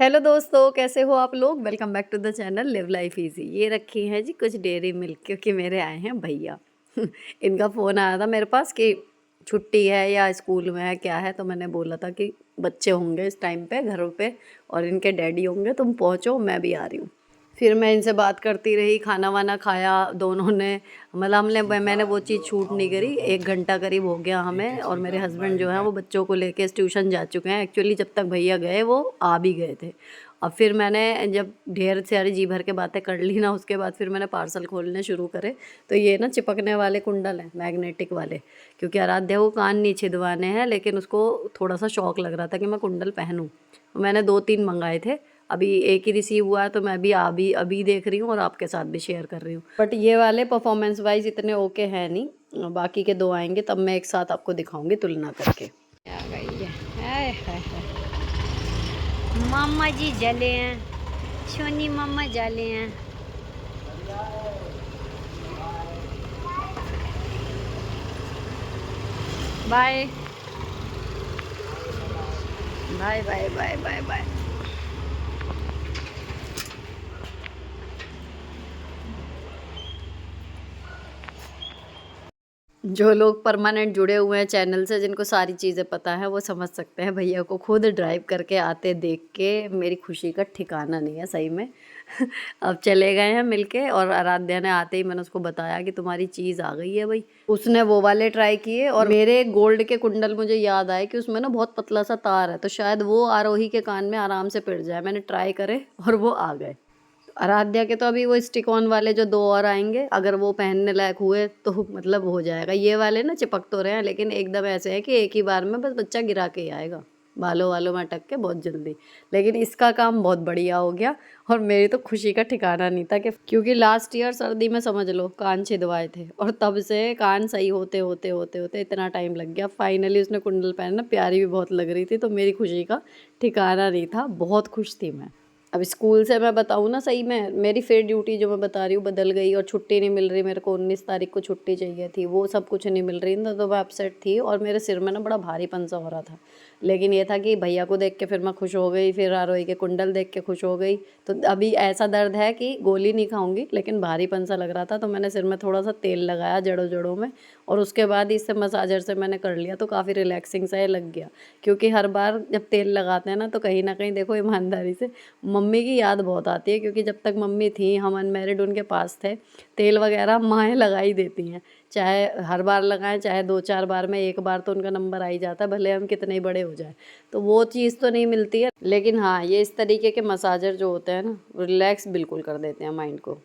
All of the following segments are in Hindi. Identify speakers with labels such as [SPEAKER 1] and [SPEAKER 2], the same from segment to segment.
[SPEAKER 1] हेलो दोस्तों, कैसे हो आप लोग। Welcome back to the channel live life easy. ये रखी हैं जी कुछ डेयरी मिल्क, क्योंकि मेरे आए हैं भैया। इनका फ़ोन आया था मेरे पास कि छुट्टी है या स्कूल में है क्या है, तो मैंने बोला था कि बच्चे होंगे इस टाइम पे घरों पे और इनके डैडी होंगे, तुम पहुँचो मैं भी आ रही हूँ। फिर मैं इनसे बात करती रही, खाना वाना खाया दोनों ने। मतलब मैंने वो चीज़ छूट नहीं करी। 1 घंटा करीब हो गया हमें, और मेरे हस्बैंड जो हैं वो बच्चों को लेके ट्यूशन जा चुके हैं। एक्चुअली जब तक भैया गए वो आ भी गए थे। अब फिर मैंने जब ढेर सारी जी भर के बातें कर ली ना, उसके बाद फिर मैंने पार्सल खोलने शुरू करे। तो ये ना चिपकने वाले कुंडल हैं, मैग्नेटिक वाले, क्योंकि आराध्या को कान नहीं छिदवाने हैं, लेकिन उसको थोड़ा सा शौक लग रहा था कि मैं कुंडल पहनूं। मैंने 2-3 मंगाए थे, अभी एक ही रिसीव हुआ है, तो मैं भी अभी देख रही हूँ और आपके साथ भी शेयर कर रही हूँ। बट ये वाले परफॉर्मेंस वाइज इतने ओके हैं नहीं, बाकी के 2 आएंगे तब मैं एक साथ आपको दिखाऊंगी तुलना करके। आ गई है, हाय हाय हाय। मामा जी जले हैं, सोनी मामा जले हैं। Bye bye bye bye bye bye. जो लोग परमानेंट जुड़े हुए हैं चैनल से, जिनको सारी चीज़ें पता है, वो समझ सकते हैं भैया को खुद ड्राइव करके आते देख के मेरी खुशी का ठिकाना नहीं है सही में। अब चले गए हैं मिलके, और आराध्या ने आते ही मैंने उसको बताया कि तुम्हारी चीज़ आ गई है भाई। उसने वो वाले ट्राई किए, और मेरे गोल्ड के कुंडल मुझे याद आए कि उसमें ना बहुत पतला सा तार है, तो शायद वो आरोही के कान में आराम से पिट जाए। मैंने ट्राई करे और वो आ गए। आराध्या के तो अभी वो स्टिक ऑन वाले जो 2 और आएंगे, अगर वो पहनने लायक हुए तो मतलब हो जाएगा। ये वाले ना चिपक तो रहे हैं, लेकिन एकदम ऐसे है कि एक ही बार में बस बच्चा गिरा के ही आएगा, बालों वालों में अटक के बहुत जल्दी। लेकिन इसका काम बहुत बढ़िया हो गया, और मेरी तो खुशी का ठिकाना नहीं था कि, क्योंकि लास्ट ईयर सर्दी में समझ लो कान छिदवाए थे, और तब से कान सही होते होते होते होते इतना टाइम लग गया। फाइनली उसने कुंडल पहना, प्यारी भी बहुत लग रही थी, तो मेरी खुशी का ठिकाना नहीं था, बहुत खुश थी मैं। अब स्कूल से मैं बताऊँ ना, सही में मेरी फिर ड्यूटी जो मैं बता रही हूँ बदल गई, और छुट्टी नहीं मिल रही मेरे को। 19 तारीख को छुट्टी चाहिए थी, वो सब कुछ नहीं मिल रही ना, तो मैं अपसेट थी, और मेरे सिर में ना बड़ा भारीपन सा हो रहा था। लेकिन ये था कि भैया को देख के फिर मैं खुश हो गई, फिर आरोही के कुंडल देख के खुश हो गई। तो अभी ऐसा दर्द है कि गोली नहीं खाऊंगी, लेकिन भारीपन सा लग रहा था, तो मैंने सिर में थोड़ा सा तेल लगाया जड़ों जड़ों में, और उसके बाद इससे मसाजर से मैंने कर लिया, तो काफ़ी रिलैक्सिंग सा ये लग गया। क्योंकि हर बार जब तेल लगाते हैं ना, तो कहीं ना कहीं देखो ईमानदारी से मम्मी की याद बहुत आती है, क्योंकि जब तक मम्मी थी, हम अनमेरिड उनके पास थे, तेल वगैरह माएँ लगा ही देती हैं। चाहे हर बार लगाएं, चाहे 2-4 बार में एक बार तो उनका नंबर आ ही जाता है, भले हम कितने ही बड़े हो जाए। तो वो चीज़ तो नहीं मिलती है, लेकिन हाँ, ये इस तरीके के मसाजर जो होते हैं ना, रिलैक्स बिल्कुल कर देते हैं माइंड को।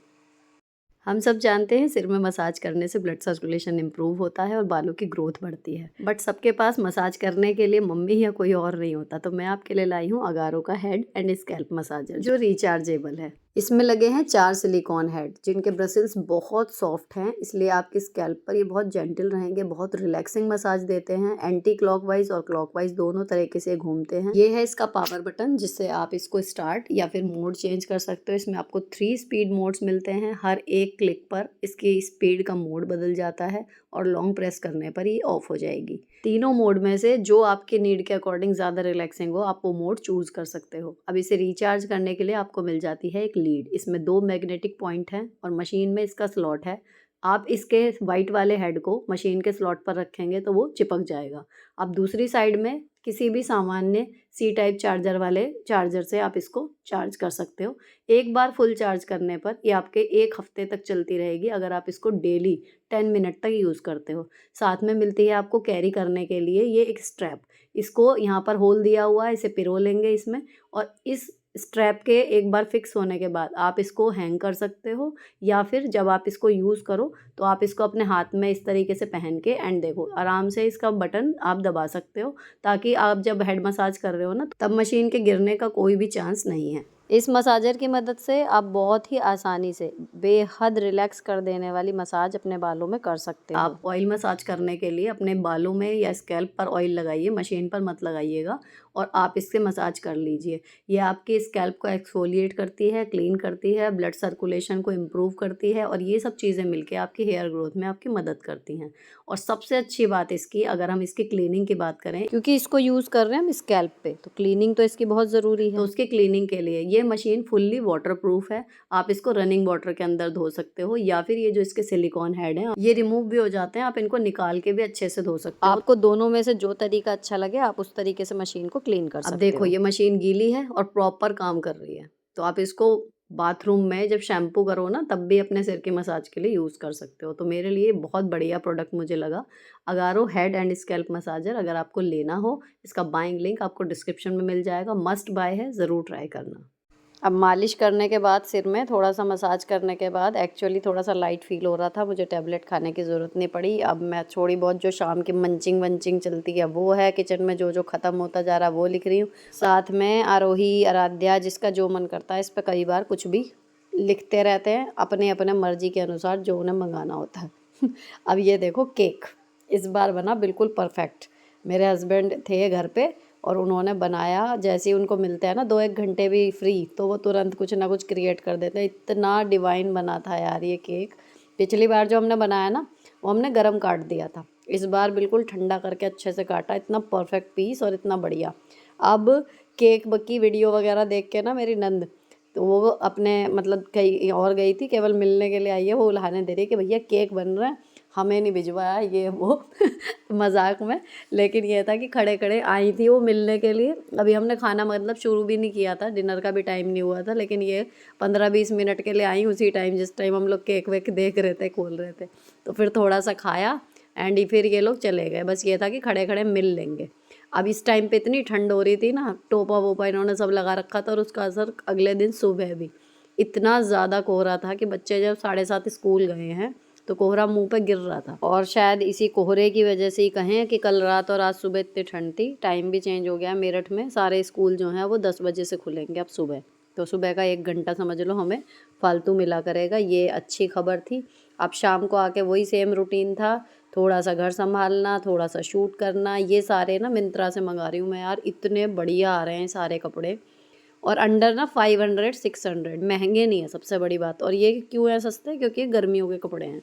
[SPEAKER 1] हम सब जानते हैं सिर में मसाज करने से ब्लड सर्कुलेशन इम्प्रूव होता है और बालों की ग्रोथ बढ़ती है, बट सबके पास मसाज करने के लिए मम्मी या कोई और नहीं होता। तो मैं आपके लिए लाई हूँ अगारो का हेड एंड स्कैल्प मसाजर, जो रिचार्जेबल है। इसमें लगे हैं 4 सिलिकॉन हेड, जिनके ब्रसल्स बहुत सॉफ्ट हैं, इसलिए आपके स्कैल्प पर ये बहुत जेंटल रहेंगे, बहुत रिलैक्सिंग मसाज देते हैं। एंटी क्लॉकवाइज और क्लॉकवाइज दोनों तरीके से घूमते हैं। ये है इसका पावर बटन, जिससे आप इसको स्टार्ट या फिर मोड चेंज कर सकते हो। इसमें आपको 3 स्पीड मोड्स मिलते हैं, हर एक क्लिक पर इसकी स्पीड का मोड बदल जाता है, और लॉन्ग प्रेस करने पर ये ऑफ हो जाएगी। तीनों मोड में से जो आपके नीड के अकॉर्डिंग ज़्यादा रिलैक्सिंग हो, आप वो मोड चूज कर सकते हो। अब इसे रिचार्ज करने के लिए आपको मिल जाती है एक लीड। इसमें 2 मैग्नेटिक पॉइंट हैं, और मशीन में इसका स्लॉट है। आप इसके वाइट वाले हेड को मशीन के स्लॉट पर रखेंगे तो वो चिपक जाएगा। अब दूसरी साइड में किसी भी सामान्य सी टाइप चार्जर वाले चार्जर से आप इसको चार्ज कर सकते हो। एक बार फुल चार्ज करने पर ये आपके 1 हफ्ते तक चलती रहेगी, अगर आप इसको डेली 10 मिनट तक यूज़ करते हो। साथ में मिलती है आपको कैरी करने के लिए ये एक स्ट्रैप। इसको यहाँ पर होल दिया हुआ है, इसे पिरो लेंगे इसमें, और इस स्ट्रैप के एक बार फिक्स होने के बाद आप इसको हैंग कर सकते हो, या फिर जब आप इसको यूज़ करो तो आप इसको अपने हाथ में इस तरीके से पहन के एंड देखो आराम से इसका बटन आप दबा सकते हो, ताकि आप जब हेड मसाज कर रहे हो ना, तब मशीन के गिरने का कोई भी चांस नहीं है। इस मसाजर की मदद से आप बहुत ही आसानी से बेहद रिलैक्स कर देने वाली मसाज अपने बालों में कर सकते हो। आप ऑयल मसाज करने के लिए अपने बालों में या स्कैल्प पर ऑयल लगाइए, मशीन पर मत लगाइएगा, और आप इससे मसाज कर लीजिए। ये आपके स्कैल्प को एक्सफोलिएट करती है, क्लीन करती है, ब्लड सर्कुलेशन को इम्प्रूव करती है, और ये सब चीज़ें मिलके आपकी हेयर ग्रोथ में आपकी मदद करती हैं। और सबसे अच्छी बात इसकी, अगर हम इसकी क्लीनिंग की बात करें, क्योंकि इसको यूज़ कर रहे हैं हम स्कैल्प पे, तो क्लीनिंग तो इसकी बहुत ज़रूरी है। तो उसकी क्लीनिंग के लिए ये मशीन फुल्ली वाटर प्रूफ है। आप इसको रनिंग वाटर के अंदर धो सकते हो, या फिर ये जो इसके सिलिकॉन हेड हैं ये रिमूव भी हो जाते हैं, आप इनको निकाल के भी अच्छे से धो सकते हो। आपको दोनों में से जो तरीका अच्छा लगे आप उस तरीके से मशीन को क्लीन कर सकते हो। अब देखो ये मशीन गीली है और प्रॉपर काम कर रही है, तो आप इसको बाथरूम में जब शैम्पू करो ना तब भी अपने सिर की मसाज के लिए यूज़ कर सकते हो। तो मेरे लिए बहुत बढ़िया प्रोडक्ट मुझे लगा Agaro head and scalp massager. अगर आपको लेना हो, इसका बाइंग लिंक आपको डिस्क्रिप्शन में मिल जाएगा। मस्ट बाय है, ज़रूर ट्राई करना। अब मालिश करने के बाद सिर में थोड़ा सा मसाज करने के बाद एक्चुअली थोड़ा सा लाइट फील हो रहा था, मुझे टैबलेट खाने की ज़रूरत नहीं पड़ी। अब मैं थोड़ी बहुत जो शाम की मंचिंग वंचिंग चलती है वो है, किचन में जो जो ख़त्म होता जा रहा है वो लिख रही हूँ। साथ में आरोही, आराध्या, जिसका जो मन करता है इस पर कई बार कुछ भी लिखते रहते हैं अपने अपने मर्जी के अनुसार जो उन्हें मंगाना होता है। अब ये देखो केक इस बार बना बिल्कुल परफेक्ट। मेरे हस्बैंड थे घर पे और उन्होंने बनाया, जैसे ही उनको मिलते हैं ना 2-1 घंटे भी फ्री, तो वो तुरंत कुछ ना कुछ क्रिएट कर देते हैं। इतना डिवाइन बना था यार ये केक। पिछली बार जो हमने बनाया ना वो हमने गरम काट दिया था, इस बार बिल्कुल ठंडा करके अच्छे से काटा। इतना परफेक्ट पीस और इतना बढ़िया। अब केक की वीडियो वगैरह देख के ना मेरी नंद, तो वो अपने मतलब कहीं और गई थी, केवल मिलने के लिए आई है, वो उल्हाने दे रही है कि भैया केक बन रहा है, हमें नहीं भिजवाया ये वो मजाक में। लेकिन ये था कि खड़े खड़े आई थी वो मिलने के लिए। अभी हमने खाना मतलब शुरू भी नहीं किया था, डिनर का भी टाइम नहीं हुआ था, लेकिन ये 15-20 मिनट के लिए आई उसी टाइम जिस टाइम हम लोग केक वेक देख रहे थे, खोल रहे थे। तो फिर थोड़ा सा खाया एंड फिर ये लोग चले गए। बस ये था कि खड़े खड़े मिल लेंगे। अब इस टाइम पे इतनी ठंड हो रही थी ना, टोपा वोपा इन्होंने सब लगा रखा था, और उसका असर अगले दिन सुबह भी इतना ज़्यादा कोहरा था कि बच्चे जब 7:30 स्कूल गए हैं तो कोहरा मुंह पे गिर रहा था। और शायद इसी कोहरे की वजह से ही कहें कि कल रात और आज सुबह इतनी ठंड थी। टाइम भी चेंज हो गया। मेरठ में सारे स्कूल जो हैं वो 10 बजे से खुलेंगे अब सुबह, तो सुबह का 1 घंटा समझ लो हमें फालतू मिला करेगा। ये अच्छी खबर थी। अब शाम को आके वही सेम रूटीन था, थोड़ा सा घर संभालना, थोड़ा सा शूट करना। ये सारे ना मिंत्रा से मंगा रही हूँ मैं यार, इतने बढ़िया आ रहे हैं सारे कपड़े, और अंडर ना 500-600, महंगे नहीं है सबसे बड़ी बात। और ये क्यों है सस्ते, क्योंकि गर्मियों के कपड़े हैं।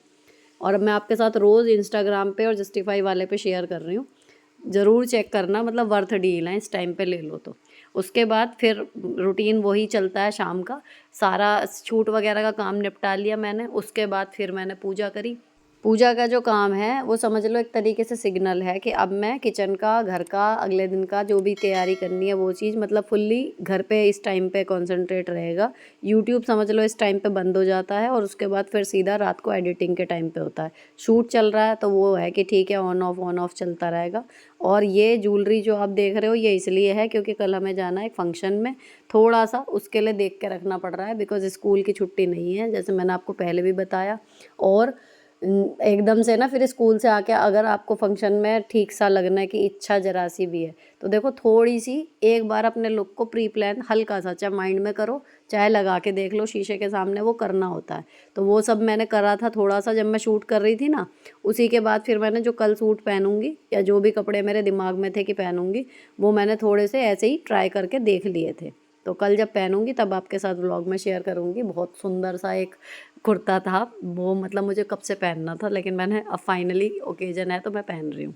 [SPEAKER 1] और अब मैं आपके साथ रोज़ इंस्टाग्राम पे और जस्टिफाई वाले पे शेयर कर रही हूँ, ज़रूर चेक करना, मतलब वर्थ डील है, इस टाइम पे ले लो तो। उसके बाद फिर रूटीन वही चलता है शाम का, सारा शूट वगैरह का काम निपटा लिया मैंने। उसके बाद फिर मैंने पूजा करी। पूजा का जो काम है वो समझ लो एक तरीके से सिग्नल है कि अब मैं किचन का, घर का, अगले दिन का जो भी तैयारी करनी है वो चीज़, मतलब फुल्ली घर पे इस टाइम पे कंसंट्रेट रहेगा। यूट्यूब समझ लो इस टाइम पे बंद हो जाता है, और उसके बाद फिर सीधा रात को एडिटिंग के टाइम पे होता है। शूट चल रहा है तो वो है कि ठीक है, ऑन ऑफ चलता रहेगा। और ये ज्वेलरी जो आप देख रहे हो ये इसलिए है क्योंकि कल हमें जाना है एक फंक्शन में, थोड़ा सा उसके लिए देख के रखना पड़ रहा है, बिकॉज स्कूल की छुट्टी नहीं है, जैसे मैंने आपको पहले भी बताया। और एकदम से ना फिर स्कूल से आके अगर आपको फंक्शन में ठीक सा लगने की इच्छा जरा सी भी है तो देखो थोड़ी सी एक बार अपने लुक को प्री प्लान हल्का सा, चाहे माइंड में करो चाहे लगा के देख लो शीशे के सामने, वो करना होता है। तो वो सब मैंने करा था थोड़ा सा जब मैं शूट कर रही थी ना। उसी के बाद फिर मैंने जो कल सूट पहनूंगी या जो भी कपड़े मेरे दिमाग में थे कि पहनूंगी, वो मैंने थोड़े से ऐसे ही ट्राई करके देख लिए थे। तो कल जब पहनूंगी तब आपके साथ व्लॉग में शेयर करूंगी। बहुत सुंदर सा एक कुर्ता था वो, मतलब मुझे कब से पहनना था, लेकिन मैंने अब फाइनली ओकेजन है तो मैं पहन रही हूँ।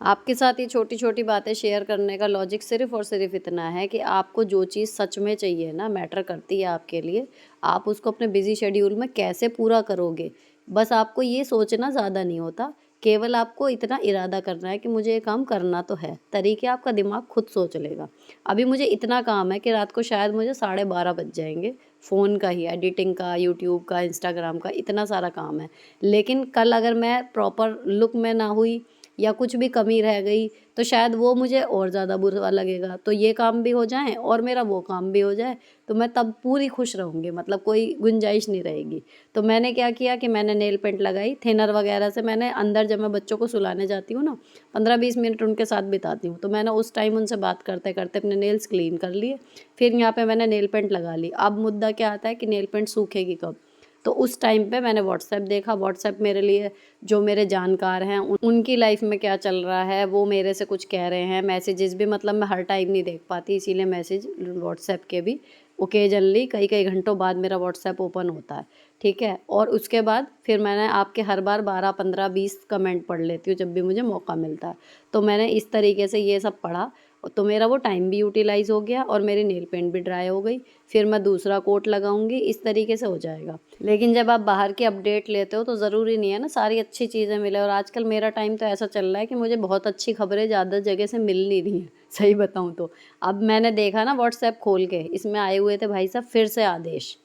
[SPEAKER 1] आपके साथ ये छोटी छोटी बातें शेयर करने का लॉजिक सिर्फ और सिर्फ इतना है कि आपको जो चीज़ सच में चाहिए ना, मैटर करती है आपके लिए, आप उसको अपने बिजी शेड्यूल में कैसे पूरा करोगे। बस आपको ये सोचना ज़्यादा नहीं होता, केवल आपको इतना इरादा करना है कि मुझे ये काम करना तो है। तरीके आपका दिमाग खुद सोच लेगा। अभी मुझे इतना काम है कि रात को शायद मुझे 12:30 बज जाएंगे, फ़ोन का ही, एडिटिंग का, यूट्यूब का, इंस्टाग्राम का, इतना सारा काम है। लेकिन कल अगर मैं प्रॉपर लुक में ना हुई, या कुछ भी कमी रह गई तो शायद वो मुझे और ज़्यादा बुरा लगेगा। तो ये काम भी हो जाए और मेरा वो काम भी हो जाए तो मैं तब पूरी खुश रहूँगी, मतलब कोई गुंजाइश नहीं रहेगी। तो मैंने क्या किया कि मैंने नेल पेंट लगाई, थिनर वगैरह से मैंने अंदर, जब मैं बच्चों को सुलाने जाती हूँ ना 15-20 मिनट उनके साथ बिताती हूँ, तो मैंने उस टाइम उनसे बात करते करते अपने नेल्स क्लीन कर लिए। फिर यहाँ पे मैंने नेल पेंट लगा ली। अब मुद्दा क्या आता है कि नेल पेंट सूखेगी कब? तो उस टाइम पे मैंने व्हाट्सएप देखा। व्हाट्सएप मेरे लिए जो मेरे जानकार हैं उनकी लाइफ में क्या चल रहा है वो मेरे से कुछ कह रहे हैं। मैसेजेस भी, मतलब मैं हर टाइम नहीं देख पाती, इसीलिए मैसेज व्हाट्सएप के भी ओकेजनली कई कई घंटों बाद मेरा व्हाट्सएप ओपन होता है, ठीक है। और उसके बाद फिर मैंने आपके हर बार 12, 15, 20 कमेंट पढ़ लेती हूँ जब भी मुझे मौका मिलता है। तो मैंने इस तरीके से ये सब पढ़ा तो मेरा वो टाइम भी यूटिलाइज़ हो गया और मेरी नेल पेंट भी ड्राई हो गई। फिर मैं दूसरा कोट लगाऊंगी, इस तरीके से हो जाएगा। लेकिन जब आप बाहर की अपडेट लेते हो तो ज़रूरी नहीं है ना सारी अच्छी चीज़ें मिले। और आजकल मेरा टाइम तो ऐसा चल रहा है कि मुझे बहुत अच्छी खबरें ज़्यादा जगह से मिल नहीं रही हैं, सही बताऊँ तो। अब मैंने देखा ना व्हाट्सएप खोल के, इसमें आए हुए थे भाई साहब फिर से आदेश।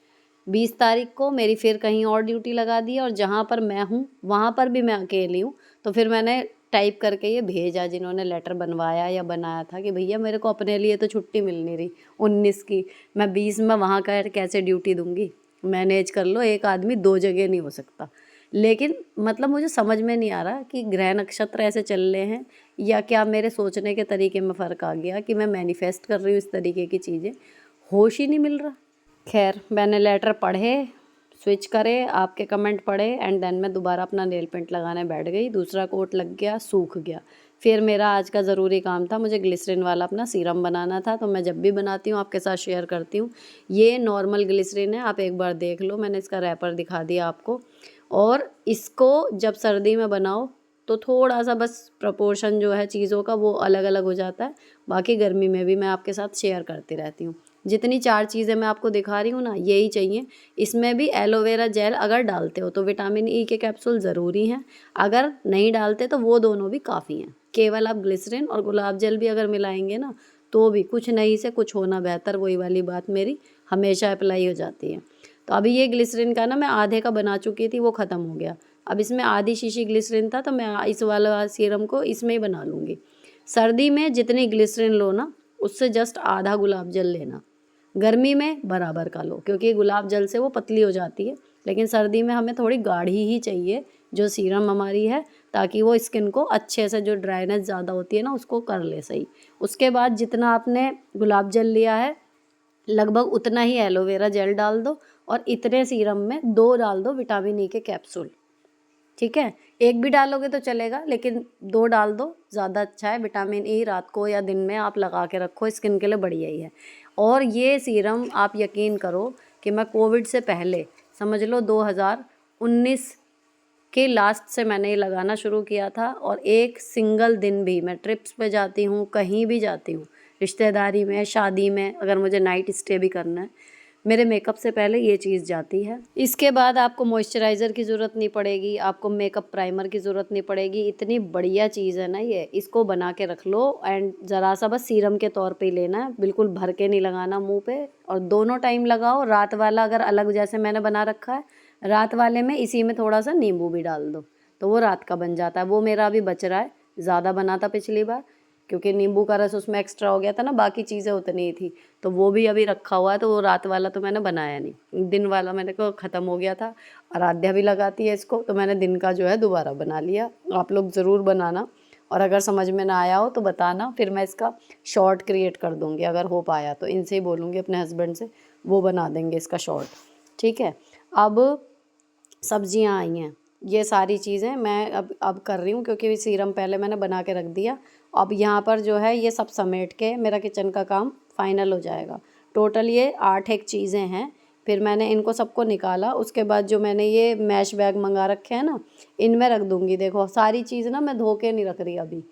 [SPEAKER 1] 20 तारीख को मेरी फिर कहीं और ड्यूटी लगा दी और जहाँ पर मैं हूँ वहाँ पर भी मैं अकेली हूँ। तो फिर मैंने टाइप करके ये भेजा जिन्होंने लेटर बनवाया या बनाया था कि भैया मेरे को अपने लिए तो छुट्टी मिल नहीं रही 19 की, मैं 20 में वहाँ का कैसे ड्यूटी दूँगी? मैनेज कर लो, एक आदमी 2 जगह नहीं हो सकता। लेकिन मतलब मुझे समझ में नहीं आ रहा कि ग्रह नक्षत्र ऐसे चल रहे हैं या क्या मेरे सोचने के तरीके में फ़र्क आ गया कि मैं मैनिफेस्ट कर रही हूँ इस तरीके की चीज़ें, होश ही नहीं मिल रहा। खैर मैंने लेटर पढ़े, स्विच करे, आपके कमेंट पढ़े एंड देन मैं दोबारा अपना नेल पेंट लगाने बैठ गई। दूसरा कोट लग गया, सूख गया। फिर मेरा आज का ज़रूरी काम था, मुझे ग्लिसरीन वाला अपना सीरम बनाना था। तो मैं जब भी बनाती हूँ आपके साथ शेयर करती हूँ। ये नॉर्मल ग्लिसरीन है, आप एक बार देख लो, मैंने इसका रैपर दिखा दिया आपको। और इसको जब सर्दी में बनाओ तो थोड़ा सा बस प्रपोर्शन जो है चीज़ों का वो अलग अलग हो जाता है। बाकी गर्मी में भी मैं आपके साथ शेयर करती रहती हूँ। जितनी 4 चीज़ें मैं आपको दिखा रही हूँ ना यही चाहिए। इसमें भी एलोवेरा जेल अगर डालते हो तो विटामिन ई के कैप्सूल ज़रूरी हैं, अगर नहीं डालते तो वो दोनों भी काफ़ी हैं। केवल आप ग्लिसरीन और गुलाब जल भी अगर मिलाएंगे ना तो भी कुछ नहीं से कुछ होना बेहतर, वही वाली बात मेरी हमेशा अप्लाई हो जाती है। तो अभी ये ग्लिसरीन का ना मैं आधे का बना चुकी थी, वो ख़त्म हो गया। अब इसमें आधी शीशी ग्लिसरीन था तो मैं इस वाला सीरम को इसमें ही बना लूँगी। सर्दी में जितनी ग्लिसरीन लो ना उससे जस्ट आधा गुलाब जल लेना, गर्मी में बराबर का लो क्योंकि गुलाब जल से वो पतली हो जाती है। लेकिन सर्दी में हमें थोड़ी गाढ़ी ही चाहिए जो सीरम हमारी है, ताकि वो स्किन को अच्छे से, जो ड्राइनेस ज़्यादा होती है ना उसको कर ले सही। उसके बाद जितना आपने गुलाब जल लिया है लगभग उतना ही एलोवेरा जेल डाल दो और इतने सीरम में 2 डाल दो विटामिन ई के कैप्सूल, ठीक है। एक भी डालोगे तो चलेगा लेकिन 2 डाल दो, ज़्यादा अच्छा है। विटामिन ई रात को या दिन में आप लगा के रखो, स्किन के लिए बढ़िया ही है। और ये सीरम आप यकीन करो कि मैं कोविड से पहले समझ लो 2019 के लास्ट से मैंने ये लगाना शुरू किया था और एक सिंगल दिन भी, मैं ट्रिप्स पे जाती हूँ, कहीं भी जाती हूँ, रिश्तेदारी में, शादी में, अगर मुझे नाइट स्टे भी करना है, मेरे मेकअप से पहले ये चीज़ जाती है। इसके बाद आपको मॉइस्चराइज़र की ज़रूरत नहीं पड़ेगी, आपको मेकअप प्राइमर की ज़रूरत नहीं पड़ेगी। इतनी बढ़िया चीज़ है ना ये, इसको बना के रख लो एंड ज़रा सा बस सीरम के तौर पे ही लेना है, बिल्कुल भर के नहीं लगाना मुंह पे। और दोनों टाइम लगाओ। रात वाला अगर अलग जैसे मैंने बना रखा है, रात वाले में इसी में थोड़ा सा नींबू भी डाल दो तो वो रात का बन जाता है। वो मेरा अभी बच रहा है, ज़्यादा बना था पिछली बार क्योंकि नींबू का रस उसमें एक्स्ट्रा हो गया था ना, बाकी चीज़ें उतनी ही थी, तो वो भी अभी रखा हुआ है। तो वो रात वाला तो मैंने बनाया नहीं, दिन वाला मैंने को ख़त्म हो गया था। आराध्या भी लगाती है इसको तो मैंने दिन का जो है दोबारा बना लिया। आप लोग ज़रूर बनाना और अगर समझ में ना आया हो तो बताना, फिर मैं इसका शॉर्ट क्रिएट कर दूँगी अगर हो पाया तो। इनसे ही बोलूँगी अपने हस्बैंड से, वो बना देंगे इसका शॉर्ट, ठीक है। अब सब्जियां आई हैं, ये सारी चीज़ें मैं अब कर रही हूँ क्योंकि सीरम पहले मैंने बना के रख दिया। अब यहाँ पर जो है ये सब समेट के मेरा किचन का काम फाइनल हो जाएगा। टोटल ये 8 एक चीज़ें हैं। फिर मैंने इनको सबको निकाला, उसके बाद जो मैंने ये मैश बैग मंगा रखे हैं ना इनमें रख दूँगी। देखो सारी चीज़ ना मैं धो के नहीं रख रही अभी,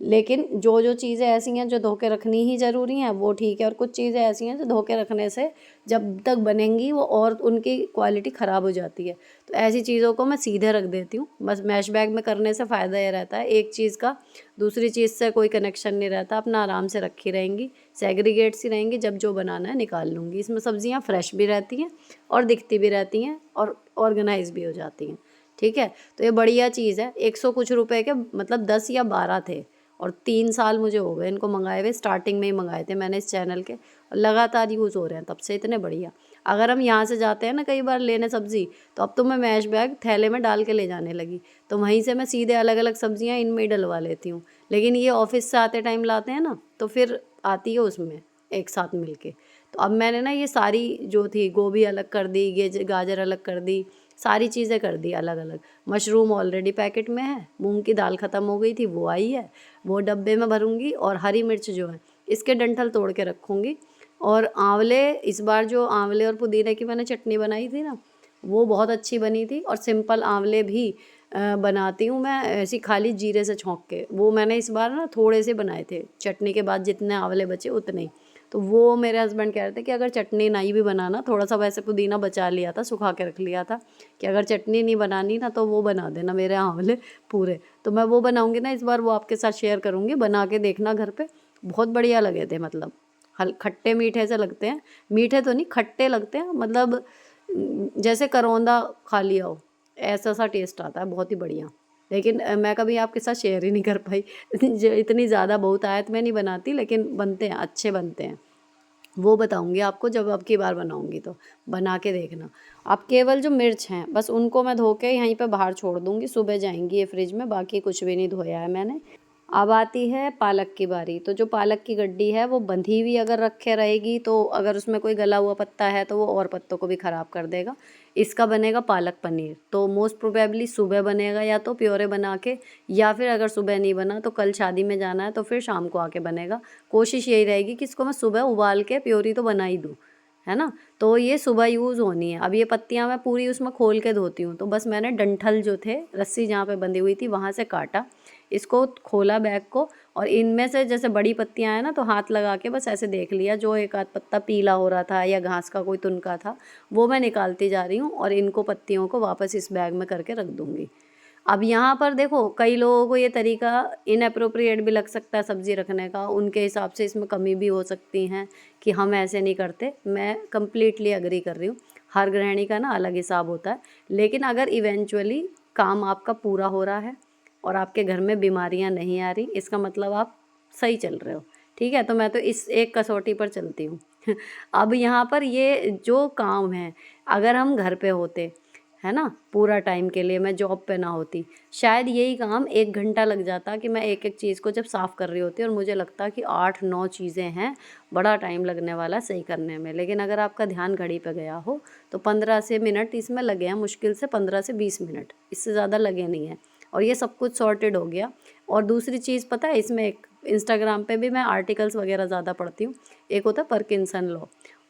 [SPEAKER 1] लेकिन जो जो चीज़ें ऐसी हैं जो धो के रखनी ही ज़रूरी हैं वो ठीक है, और कुछ चीज़ें ऐसी हैं जो धो के रखने से जब तक बनेंगी वो और उनकी क्वालिटी ख़राब हो जाती है। तो ऐसी चीज़ों को मैं सीधे रख देती हूँ। बस मैश बैग में करने से फ़ायदा ये रहता है, एक चीज़ का दूसरी चीज़ से कोई कनेक्शन नहीं रहता, अपना आराम से रखी रहेंगी, सेग्रीगेट सी रहेंगी, जब जो बनाना है निकाल लूँगी। इसमें सब्ज़ियाँ फ्रेश भी रहती हैं और दिखती भी रहती हैं और ऑर्गेनाइज भी हो जाती हैं। ठीक है। तो ये बढ़िया चीज़ है। 100 कुछ रुपए के मतलब 10 या 12 थे और 3 साल मुझे हो गए इनको मंगाए हुए। स्टार्टिंग में ही मंगाए थे मैंने इस चैनल के और लगातार यूज़ हो रहे हैं तब से, इतने बढ़िया। अगर हम यहाँ से जाते हैं ना कई बार लेने सब्ज़ी, तो अब तो मैं मैश बैग थैले में डाल के ले जाने लगी, तो वहीं से मैं सीधे अलग अलग सब्जियाँ इनमें ही डलवा लेती हूँ। लेकिन ये ऑफिस से आते टाइम लाते हैं ना, तो फिर आती है उसमें एक साथ मिल के। तो अब मैंने ना ये सारी जो थी गोभी अलग कर दी, गाजर अलग कर दी, सारी चीज़ें कर दी अलग अलग। मशरूम ऑलरेडी पैकेट में है, मूंग की दाल ख़त्म हो गई थी वो आई है, वो डब्बे में भरूंगी। और हरी मिर्च जो है इसके डंठल तोड़ के रखूँगी। और आंवले, इस बार जो आंवले और पुदीने की मैंने चटनी बनाई थी ना, वो बहुत अच्छी बनी थी। और सिंपल आंवले भी बनाती हूँ मैं ऐसी खाली जीरे से छौंक के। वो मैंने इस बार ना थोड़े से बनाए थे, चटनी के बाद जितने आंवले बचे उतने ही। तो वो मेरे हस्बैंड कह रहे थे कि अगर चटनी नहीं भी बनाना, थोड़ा सा वैसे पुदीना बचा लिया था, सुखा के रख लिया था, कि अगर चटनी नहीं बनानी ना तो वो बना देना मेरे आंवले पूरे। तो मैं वो बनाऊंगी ना इस बार, वो आपके साथ शेयर करूंगी, बना के देखना घर पे। बहुत बढ़िया लगे थे, मतलब खट्टे मीठे से लगते हैं। मीठे तो नहीं, खट्टे लगते हैं, मतलब जैसे करौंदा खा लिया हो, ऐसा सा टेस्ट आता है, बहुत ही बढ़िया। लेकिन मैं कभी आपके साथ शेयर ही नहीं कर पाई जो इतनी ज़्यादा बहुत आयत में नहीं बनाती, लेकिन बनते हैं, अच्छे बनते हैं। वो बताऊंगी आपको जब अब की बार बनाऊंगी, तो बना के देखना। अब केवल जो मिर्च हैं बस उनको मैं धो के यहीं पे बाहर छोड़ दूंगी, सुबह जाएंगी ये फ्रिज में, बाकी कुछ भी नहीं धोया है मैंने। अब आती है पालक की बारी। तो जो पालक की गड्डी है वो बंधी हुई अगर रखे रहेगी, तो अगर उसमें कोई गला हुआ पत्ता है तो वो और पत्तों को भी ख़राब कर देगा। इसका बनेगा पालक पनीर, तो मोस्ट प्रोबेबली सुबह बनेगा, या तो प्योरे बना के, या फिर अगर सुबह नहीं बना तो कल शादी में जाना है तो फिर शाम को आके बनेगा। कोशिश यही रहेगी कि इसको मैं सुबह उबाल के प्योरी तो बना ही दूँ, है ना। तो ये सुबह यूज़ होनी है। अब ये पत्तियाँ मैं पूरी उसमें खोल के धोती हूँ, तो बस मैंने डंठल जो थे, रस्सी जहाँ पे बंधी हुई थी वहाँ से काटा, इसको खोला बैग को, और इनमें से जैसे बड़ी पत्तियाँ हैं ना, तो हाथ लगा के बस ऐसे देख लिया, जो एक आध पत्ता पीला हो रहा था या घास का कोई तुनका था वो मैं निकालती जा रही हूँ, और इनको पत्तियों को वापस इस बैग में करके रख दूँगी। अब यहाँ पर देखो, कई लोगों को ये तरीका इनअप्रोप्रिएट भी लग सकता है सब्ज़ी रखने का, उनके हिसाब से इसमें कमी भी हो सकती हैं कि हम ऐसे नहीं करते। मैं कम्प्लीटली अग्री कर रही हूँ, हर गृहिणी का ना अलग हिसाब होता है। लेकिन अगर इवेंचुअली काम आपका पूरा हो रहा है और आपके घर में बीमारियाँ नहीं आ रही, इसका मतलब आप सही चल रहे हो, ठीक है। तो मैं तो इस एक कसौटी पर चलती हूँ अब यहाँ पर ये जो काम है, अगर हम घर पे होते, है ना, पूरा टाइम के लिए, मैं जॉब पे ना होती, शायद यही काम 1 घंटा लग जाता कि मैं एक एक चीज़ को जब साफ़ कर रही होती, और मुझे लगता कि 8-9 चीज़ें हैं, बड़ा टाइम लगने वाला सही करने में। लेकिन अगर आपका ध्यान घड़ी पे गया हो तो 15 से मिनट इसमें लगे हैं, मुश्किल से 15 से 20 मिनट, इससे ज़्यादा लगे नहीं हैं, और ये सब कुछ सॉर्टेड हो गया। और दूसरी चीज़ पता है, इसमें एक इंस्टाग्राम पे भी मैं आर्टिकल्स वगैरह ज़्यादा पढ़ती हूँ। एक होता है पार्किंसन लॉ,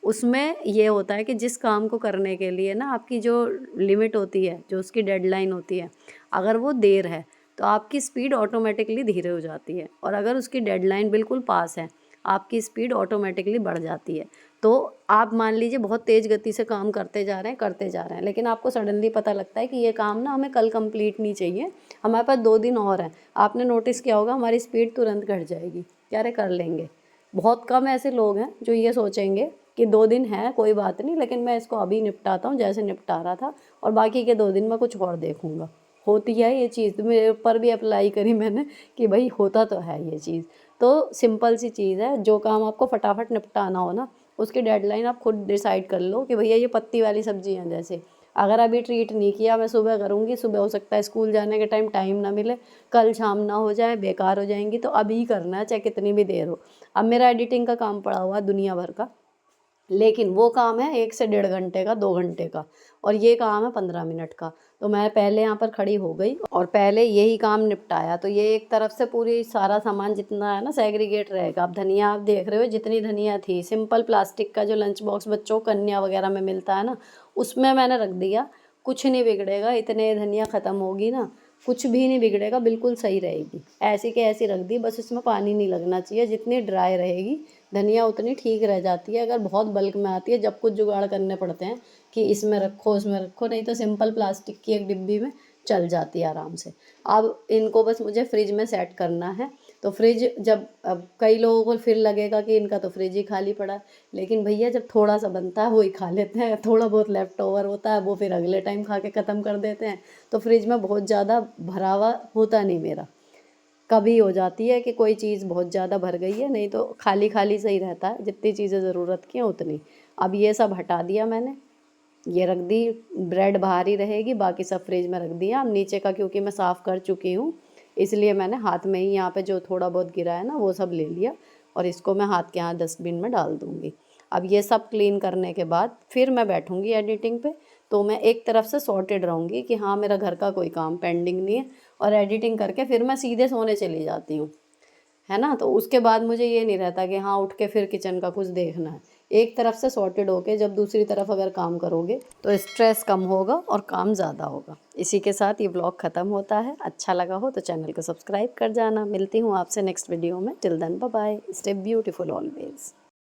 [SPEAKER 1] उसमें ये होता है कि जिस काम को करने के लिए ना आपकी जो लिमिट होती है, जो उसकी डेडलाइन होती है, अगर वो देर है तो आपकी स्पीड ऑटोमेटिकली धीरे हो जाती है, और अगर उसकी डेडलाइन बिल्कुल पास है आपकी स्पीड ऑटोमेटिकली बढ़ जाती है। तो आप मान लीजिए बहुत तेज़ गति से काम करते जा रहे हैं, लेकिन आपको सडनली पता लगता है कि ये काम ना हमें कल कंप्लीट नहीं चाहिए, हमारे पास 2 दिन और हैं। आपने नोटिस किया होगा हमारी स्पीड तुरंत घट जाएगी, क्या रे कर लेंगे। बहुत कम ऐसे लोग हैं जो ये सोचेंगे कि 2 दिन है कोई बात नहीं, लेकिन मैं इसको अभी निपटाता हूँ जैसे निपटा रहा था, और बाकी के 2 दिन मैं कुछ और देखूँगा। होती है ये चीज़, तो मेरे ऊपर भी अप्लाई करी मैंने कि भाई होता तो है ये चीज़। तो सिंपल सी चीज़ है, जो काम आपको फटाफट निपटाना हो ना, उसकी डेडलाइन आप खुद डिसाइड कर लो कि भैया ये पत्ती वाली सब्जी है, जैसे अगर अभी ट्रीट नहीं किया, मैं सुबह करूँगी, सुबह हो सकता है स्कूल जाने के टाइम ना मिले, कल शाम ना हो जाए, बेकार हो जाएंगी, तो अभी करना है चाहे कितनी भी देर हो। अब मेरा एडिटिंग का काम पड़ा हुआ है दुनिया भर का, लेकिन वो काम है 1 से 1.5 घंटे का, 2 घंटे का, और ये काम है 15 मिनट का। तो मैं पहले यहाँ पर खड़ी हो गई और पहले यही काम निपटाया, तो ये एक तरफ से पूरी सारा सामान जितना है ना सेग्रीगेट रहेगा। अब धनिया आप देख रहे हो, जितनी धनिया थी, सिंपल प्लास्टिक का जो लंच बॉक्स बच्चों को कन्या वगैरह में मिलता है ना, उसमें मैंने रख दिया। कुछ नहीं बिगड़ेगा, इतने धनिया ख़त्म होगी ना, कुछ भी नहीं बिगड़ेगा, बिल्कुल सही रहेगी। ऐसी के ऐसी रख दी, बस इसमें पानी नहीं लगना चाहिए। जितनी ड्राई रहेगी धनिया उतनी ठीक रह जाती है। अगर बहुत बल्क में आती है, जब कुछ जुगाड़ करने पड़ते हैं कि इसमें रखो उसमें रखो, नहीं तो सिंपल प्लास्टिक की एक डिब्बी में चल जाती है आराम से। अब इनको बस मुझे फ्रिज में सेट करना है। तो फ्रिज जब अब कई लोगों को फिर लगेगा कि इनका तो फ्रिज ही खाली पड़ा है, लेकिन भैया जब थोड़ा सा बनता है वही खा लेते हैं, थोड़ा बहुत लेफ्ट ओवर होता है वो फिर अगले टाइम खा के ख़त्म कर देते हैं। तो फ्रिज में बहुत ज़्यादा भरा हुआ होता नहीं मेरा, कभी हो जाती है कि कोई चीज़ बहुत ज़्यादा भर गई है, नहीं तो खाली खाली सही रहता है, जितनी चीज़ें ज़रूरत की हैं उतनी। अब ये सब हटा दिया मैंने, ये रख दी, ब्रेड बाहर ही रहेगी, बाकी सब फ्रिज में रख दिया। अब नीचे का क्योंकि मैं साफ़ कर चुकी हूँ, इसलिए मैंने हाथ में ही यहाँ पे जो थोड़ा बहुत गिरा है ना वो सब ले लिया, और इसको मैं हाथ के यहाँ डस्टबिन में डाल दूँगी। अब ये सब क्लीन करने के बाद फिर मैं बैठूँगी एडिटिंग पे, तो मैं एक तरफ से सॉर्टेड रहूँगी कि हाँ मेरा घर का कोई काम पेंडिंग नहीं है, और एडिटिंग करके फिर मैं सीधे सोने चली जाती हूँ, है ना। तो उसके बाद मुझे ये नहीं रहता कि हाँ उठ के फिर किचन का कुछ देखना है। एक तरफ से सॉर्टेड होके जब दूसरी तरफ अगर काम करोगे तो स्ट्रेस कम होगा और काम ज़्यादा होगा। इसी के साथ ये व्लॉग ख़त्म होता है। अच्छा लगा हो तो चैनल को सब्सक्राइब कर जाना। मिलती हूँ आपसे नेक्स्ट वीडियो में। Till then bye bye, stay beautiful always.